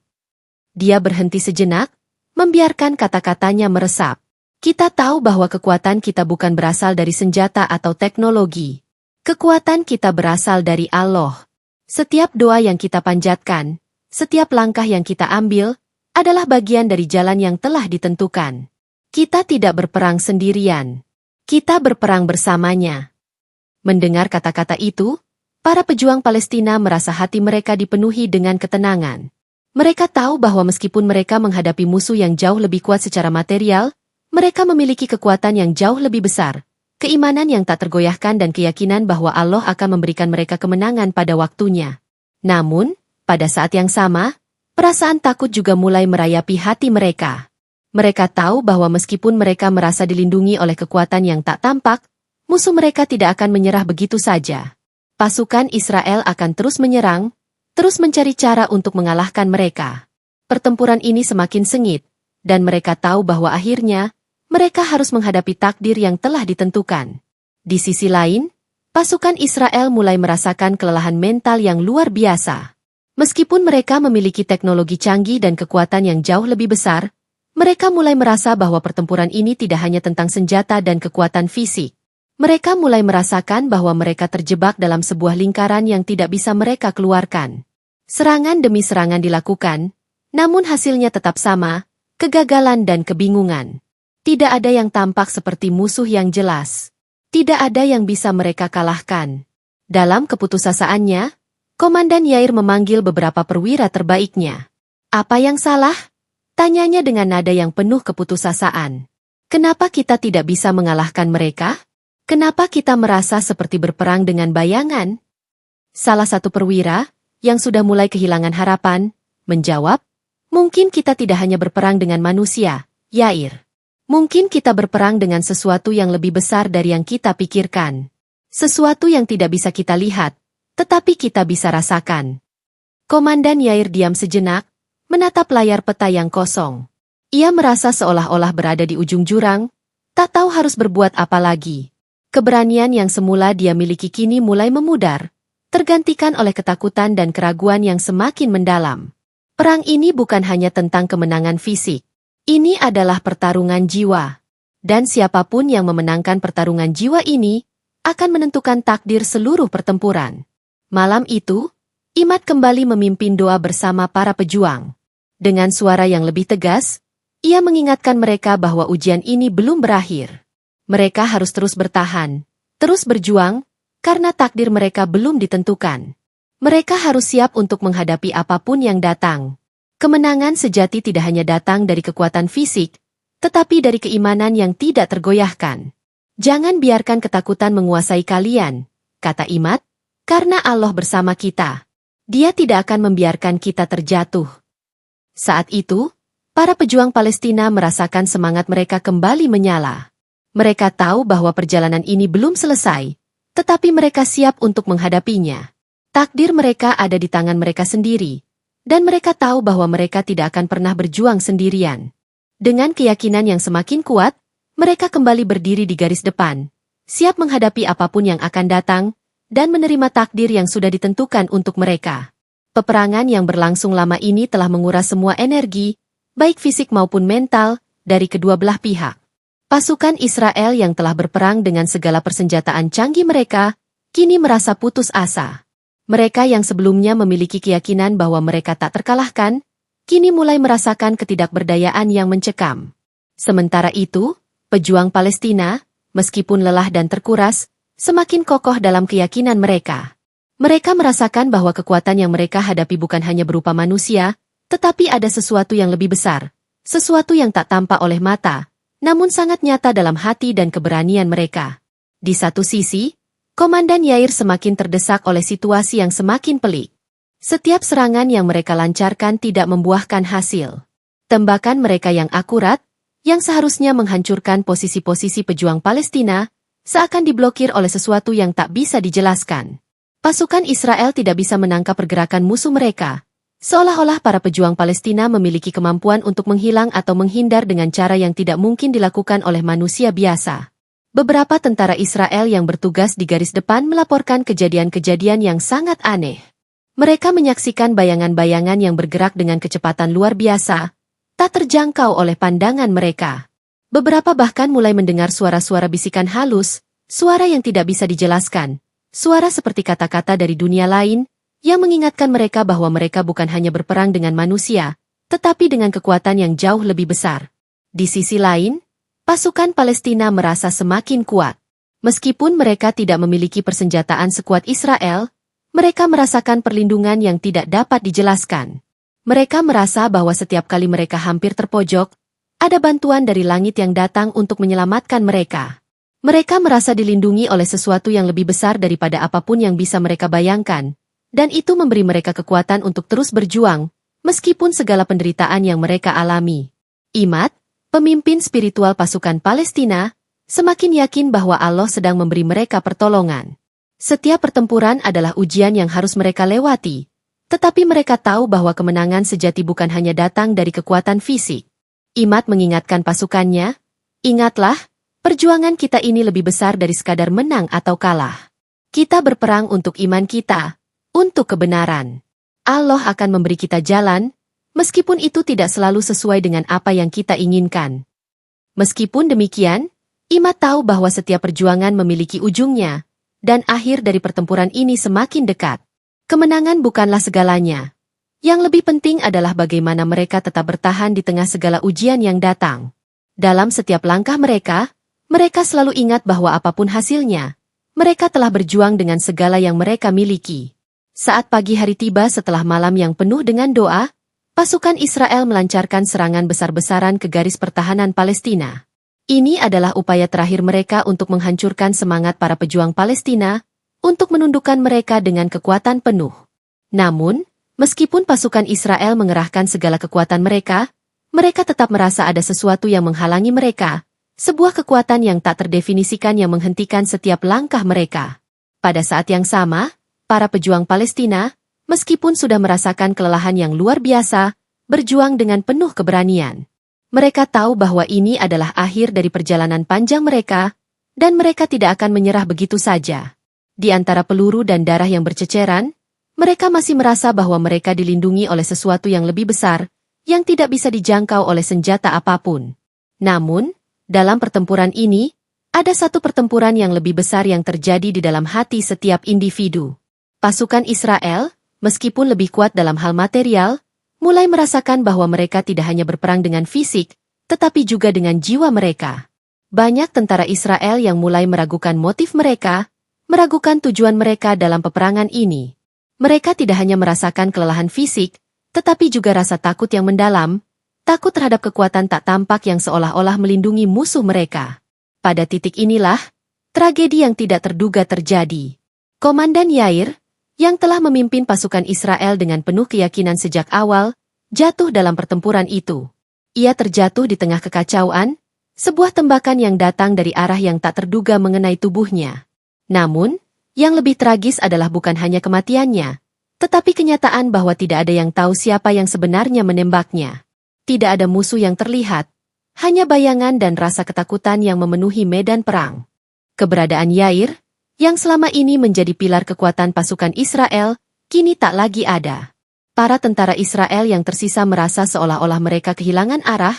S1: Dia berhenti sejenak, membiarkan kata-katanya meresap. "Kita tahu bahwa kekuatan kita bukan berasal dari senjata atau teknologi. Kekuatan kita berasal dari Allah. Setiap doa yang kita panjatkan, setiap langkah yang kita ambil, adalah bagian dari jalan yang telah ditentukan. Kita tidak berperang sendirian. Kita berperang bersamanya." Mendengar kata-kata itu, para pejuang Palestina merasa hati mereka dipenuhi dengan ketenangan. Mereka tahu bahwa meskipun mereka menghadapi musuh yang jauh lebih kuat secara material, mereka memiliki kekuatan yang jauh lebih besar, keimanan yang tak tergoyahkan dan keyakinan bahwa Allah akan memberikan mereka kemenangan pada waktunya. Namun, pada saat yang sama, perasaan takut juga mulai merayapi hati mereka. Mereka tahu bahwa meskipun mereka merasa dilindungi oleh kekuatan yang tak tampak, musuh mereka tidak akan menyerah begitu saja. Pasukan Israel akan terus menyerang, terus mencari cara untuk mengalahkan mereka. Pertempuran ini semakin sengit, dan mereka tahu bahwa akhirnya, mereka harus menghadapi takdir yang telah ditentukan. Di sisi lain, pasukan Israel mulai merasakan kelelahan mental yang luar biasa. Meskipun mereka memiliki teknologi canggih dan kekuatan yang jauh lebih besar, mereka mulai merasa bahwa pertempuran ini tidak hanya tentang senjata dan kekuatan fisik. Mereka mulai merasakan bahwa mereka terjebak dalam sebuah lingkaran yang tidak bisa mereka keluarkan. Serangan demi serangan dilakukan, namun hasilnya tetap sama, kegagalan dan kebingungan. Tidak ada yang tampak seperti musuh yang jelas. Tidak ada yang bisa mereka kalahkan. Dalam keputusasaannya, Komandan Yair memanggil beberapa perwira terbaiknya. "Apa yang salah?" tanyanya dengan nada yang penuh keputusasaan. "Kenapa kita tidak bisa mengalahkan mereka? Kenapa kita merasa seperti berperang dengan bayangan?" Salah satu perwira, yang sudah mulai kehilangan harapan, menjawab, "Mungkin kita tidak hanya berperang dengan manusia, Yair. Mungkin kita berperang dengan sesuatu yang lebih besar dari yang kita pikirkan. Sesuatu yang tidak bisa kita lihat, tetapi kita bisa rasakan." Komandan Yair diam sejenak, menatap layar peta yang kosong. Ia merasa seolah-olah berada di ujung jurang, tak tahu harus berbuat apa lagi. Keberanian yang semula dia miliki kini mulai memudar, tergantikan oleh ketakutan dan keraguan yang semakin mendalam. Perang ini bukan hanya tentang kemenangan fisik. Ini adalah pertarungan jiwa. Dan siapapun yang memenangkan pertarungan jiwa ini, akan menentukan takdir seluruh pertempuran. Malam itu, Imad kembali memimpin doa bersama para pejuang. Dengan suara yang lebih tegas, ia mengingatkan mereka bahwa ujian ini belum berakhir. Mereka harus terus bertahan, terus berjuang, karena takdir mereka belum ditentukan. Mereka harus siap untuk menghadapi apapun yang datang. Kemenangan sejati tidak hanya datang dari kekuatan fisik, tetapi dari keimanan yang tidak tergoyahkan. "Jangan biarkan ketakutan menguasai kalian," kata Imad, "karena Allah bersama kita. Dia tidak akan membiarkan kita terjatuh." Saat itu, para pejuang Palestina merasakan semangat mereka kembali menyala. Mereka tahu bahwa perjalanan ini belum selesai, tetapi mereka siap untuk menghadapinya. Takdir mereka ada di tangan mereka sendiri, dan mereka tahu bahwa mereka tidak akan pernah berjuang sendirian. Dengan keyakinan yang semakin kuat, mereka kembali berdiri di garis depan, siap menghadapi apapun yang akan datang, dan menerima takdir yang sudah ditentukan untuk mereka. Peperangan yang berlangsung lama ini telah menguras semua energi, baik fisik maupun mental, dari kedua belah pihak. Pasukan Israel yang telah berperang dengan segala persenjataan canggih mereka, kini merasa putus asa. Mereka yang sebelumnya memiliki keyakinan bahwa mereka tak terkalahkan, kini mulai merasakan ketidakberdayaan yang mencekam. Sementara itu, pejuang Palestina, meskipun lelah dan terkuras, semakin kokoh dalam keyakinan mereka. Mereka merasakan bahwa kekuatan yang mereka hadapi bukan hanya berupa manusia, tetapi ada sesuatu yang lebih besar, sesuatu yang tak tampak oleh mata, namun sangat nyata dalam hati dan keberanian mereka. Di satu sisi, Komandan Yair semakin terdesak oleh situasi yang semakin pelik. Setiap serangan yang mereka lancarkan tidak membuahkan hasil. Tembakan mereka yang akurat, yang seharusnya menghancurkan posisi-posisi pejuang Palestina, seakan diblokir oleh sesuatu yang tak bisa dijelaskan. Pasukan Israel tidak bisa menangkap pergerakan musuh mereka, seolah-olah para pejuang Palestina memiliki kemampuan untuk menghilang atau menghindar dengan cara yang tidak mungkin dilakukan oleh manusia biasa. Beberapa tentara Israel yang bertugas di garis depan melaporkan kejadian-kejadian yang sangat aneh. Mereka menyaksikan bayangan-bayangan yang bergerak dengan kecepatan luar biasa, tak terjangkau oleh pandangan mereka. Beberapa bahkan mulai mendengar suara-suara bisikan halus, suara yang tidak bisa dijelaskan, suara seperti kata-kata dari dunia lain, yang mengingatkan mereka bahwa mereka bukan hanya berperang dengan manusia, tetapi dengan kekuatan yang jauh lebih besar. Di sisi lain, pasukan Palestina merasa semakin kuat. Meskipun mereka tidak memiliki persenjataan sekuat Israel, mereka merasakan perlindungan yang tidak dapat dijelaskan. Mereka merasa bahwa setiap kali mereka hampir terpojok, ada bantuan dari langit yang datang untuk menyelamatkan mereka. Mereka merasa dilindungi oleh sesuatu yang lebih besar daripada apapun yang bisa mereka bayangkan, dan itu memberi mereka kekuatan untuk terus berjuang, meskipun segala penderitaan yang mereka alami. Imad, pemimpin spiritual pasukan Palestina, semakin yakin bahwa Allah sedang memberi mereka pertolongan. Setiap pertempuran adalah ujian yang harus mereka lewati, tetapi mereka tahu bahwa kemenangan sejati bukan hanya datang dari kekuatan fisik. Imad mengingatkan pasukannya, "Ingatlah, perjuangan kita ini lebih besar dari sekadar menang atau kalah. Kita berperang untuk iman kita, untuk kebenaran. Allah akan memberi kita jalan, meskipun itu tidak selalu sesuai dengan apa yang kita inginkan." Meskipun demikian, Imad tahu bahwa setiap perjuangan memiliki ujungnya, dan akhir dari pertempuran ini semakin dekat. Kemenangan bukanlah segalanya. Yang lebih penting adalah bagaimana mereka tetap bertahan di tengah segala ujian yang datang. Dalam setiap langkah mereka selalu ingat bahwa apapun hasilnya, mereka telah berjuang dengan segala yang mereka miliki. Saat pagi hari tiba setelah malam yang penuh dengan doa, pasukan Israel melancarkan serangan besar-besaran ke garis pertahanan Palestina. Ini adalah upaya terakhir mereka untuk menghancurkan semangat para pejuang Palestina, untuk menundukkan mereka dengan kekuatan penuh. Namun, meskipun pasukan Israel mengerahkan segala kekuatan mereka tetap merasa ada sesuatu yang menghalangi mereka, sebuah kekuatan yang tak terdefinisikan yang menghentikan setiap langkah mereka. Pada saat yang sama, para pejuang Palestina, meskipun sudah merasakan kelelahan yang luar biasa, berjuang dengan penuh keberanian. Mereka tahu bahwa ini adalah akhir dari perjalanan panjang mereka, dan mereka tidak akan menyerah begitu saja. Di antara peluru dan darah yang berceceran, mereka masih merasa bahwa mereka dilindungi oleh sesuatu yang lebih besar, yang tidak bisa dijangkau oleh senjata apapun. Namun, dalam pertempuran ini, ada satu pertempuran yang lebih besar yang terjadi di dalam hati setiap individu. Pasukan Israel, meskipun lebih kuat dalam hal material, mulai merasakan bahwa mereka tidak hanya berperang dengan fisik, tetapi juga dengan jiwa mereka. Banyak tentara Israel yang mulai meragukan motif mereka, meragukan tujuan mereka dalam peperangan ini. Mereka tidak hanya merasakan kelelahan fisik, tetapi juga rasa takut yang mendalam, takut terhadap kekuatan tak tampak yang seolah-olah melindungi musuh mereka. Pada titik inilah, tragedi yang tidak terduga terjadi. Komandan Yair, yang telah memimpin pasukan Israel dengan penuh keyakinan sejak awal, jatuh dalam pertempuran itu. Ia terjatuh di tengah kekacauan, sebuah tembakan yang datang dari arah yang tak terduga mengenai tubuhnya. Namun, yang lebih tragis adalah bukan hanya kematiannya, tetapi kenyataan bahwa tidak ada yang tahu siapa yang sebenarnya menembaknya. Tidak ada musuh yang terlihat, hanya bayangan dan rasa ketakutan yang memenuhi medan perang. Keberadaan Yair, yang selama ini menjadi pilar kekuatan pasukan Israel, kini tak lagi ada. Para tentara Israel yang tersisa merasa seolah-olah mereka kehilangan arah,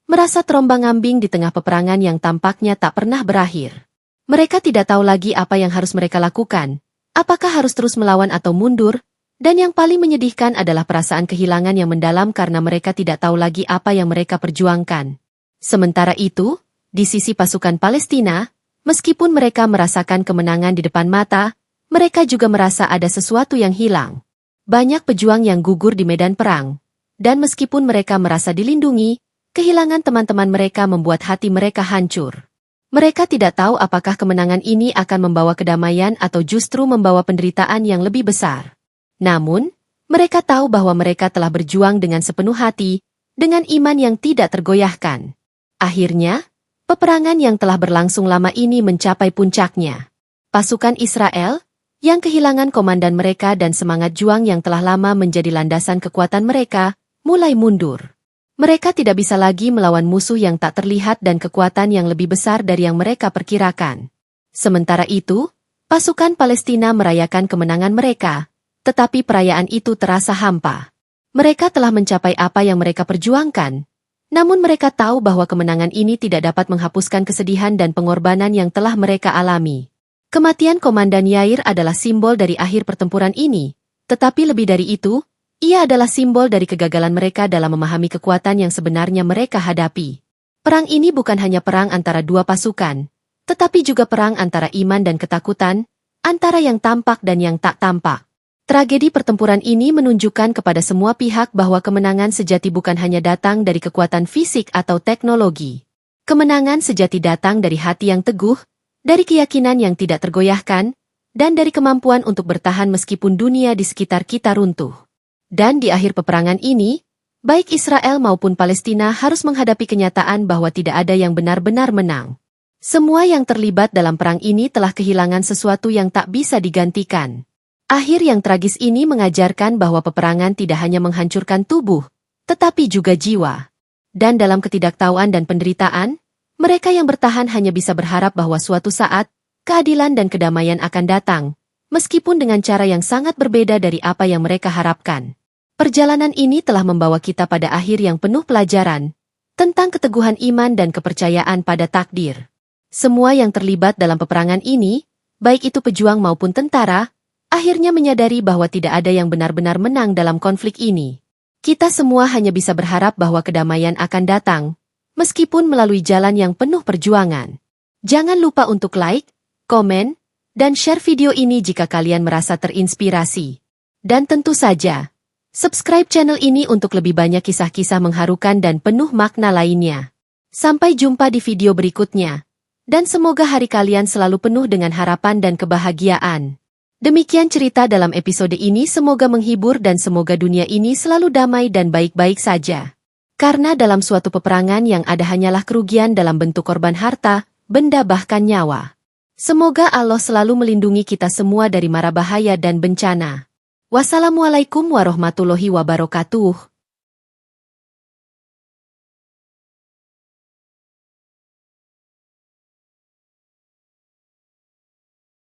S1: merasa terombang-ambing di tengah peperangan yang tampaknya tak pernah berakhir. Mereka tidak tahu lagi apa yang harus mereka lakukan, apakah harus terus melawan atau mundur, dan yang paling menyedihkan adalah perasaan kehilangan yang mendalam karena mereka tidak tahu lagi apa yang mereka perjuangkan. Sementara itu, di sisi pasukan Palestina, meskipun mereka merasakan kemenangan di depan mata, mereka juga merasa ada sesuatu yang hilang. Banyak pejuang yang gugur di medan perang, dan meskipun mereka merasa dilindungi, kehilangan teman-teman mereka membuat hati mereka hancur. Mereka tidak tahu apakah kemenangan ini akan membawa kedamaian atau justru membawa penderitaan yang lebih besar. Namun, mereka tahu bahwa mereka telah berjuang dengan sepenuh hati, dengan iman yang tidak tergoyahkan. Akhirnya, peperangan yang telah berlangsung lama ini mencapai puncaknya. Pasukan Israel, yang kehilangan komandan mereka dan semangat juang yang telah lama menjadi landasan kekuatan mereka, mulai mundur. Mereka tidak bisa lagi melawan musuh yang tak terlihat dan kekuatan yang lebih besar dari yang mereka perkirakan. Sementara itu, pasukan Palestina merayakan kemenangan mereka, tetapi perayaan itu terasa hampa. Mereka telah mencapai apa yang mereka perjuangkan, namun mereka tahu bahwa kemenangan ini tidak dapat menghapuskan kesedihan dan pengorbanan yang telah mereka alami. Kematian Komandan Yair adalah simbol dari akhir pertempuran ini, tetapi lebih dari itu, ia adalah simbol dari kegagalan mereka dalam memahami kekuatan yang sebenarnya mereka hadapi. Perang ini bukan hanya perang antara dua pasukan, tetapi juga perang antara iman dan ketakutan, antara yang tampak dan yang tak tampak. Tragedi pertempuran ini menunjukkan kepada semua pihak bahwa kemenangan sejati bukan hanya datang dari kekuatan fisik atau teknologi. Kemenangan sejati datang dari hati yang teguh, dari keyakinan yang tidak tergoyahkan, dan dari kemampuan untuk bertahan meskipun dunia di sekitar kita runtuh. Dan di akhir peperangan ini, baik Israel maupun Palestina harus menghadapi kenyataan bahwa tidak ada yang benar-benar menang. Semua yang terlibat dalam perang ini telah kehilangan sesuatu yang tak bisa digantikan. Akhir yang tragis ini mengajarkan bahwa peperangan tidak hanya menghancurkan tubuh, tetapi juga jiwa. Dan dalam ketidaktahuan dan penderitaan, mereka yang bertahan hanya bisa berharap bahwa suatu saat, keadilan dan kedamaian akan datang, meskipun dengan cara yang sangat berbeda dari apa yang mereka harapkan. Perjalanan ini telah membawa kita pada akhir yang penuh pelajaran, tentang keteguhan iman dan kepercayaan pada takdir. Semua yang terlibat dalam peperangan ini, baik itu pejuang maupun tentara, akhirnya menyadari bahwa tidak ada yang benar-benar menang dalam konflik ini. Kita semua hanya bisa berharap bahwa kedamaian akan datang, meskipun melalui jalan yang penuh perjuangan. Jangan lupa untuk like, komen, dan share video ini jika kalian merasa terinspirasi. Dan tentu saja, subscribe channel ini untuk lebih banyak kisah-kisah mengharukan dan penuh makna lainnya. Sampai jumpa di video berikutnya. Dan semoga hari kalian selalu penuh dengan harapan dan kebahagiaan. Demikian cerita dalam episode ini, semoga menghibur dan semoga dunia ini selalu damai dan baik-baik saja. Karena dalam suatu peperangan yang ada hanyalah kerugian dalam bentuk korban harta, benda bahkan nyawa. Semoga Allah selalu melindungi kita semua dari mara bahaya dan bencana. Wassalamualaikum warahmatullahi wabarakatuh.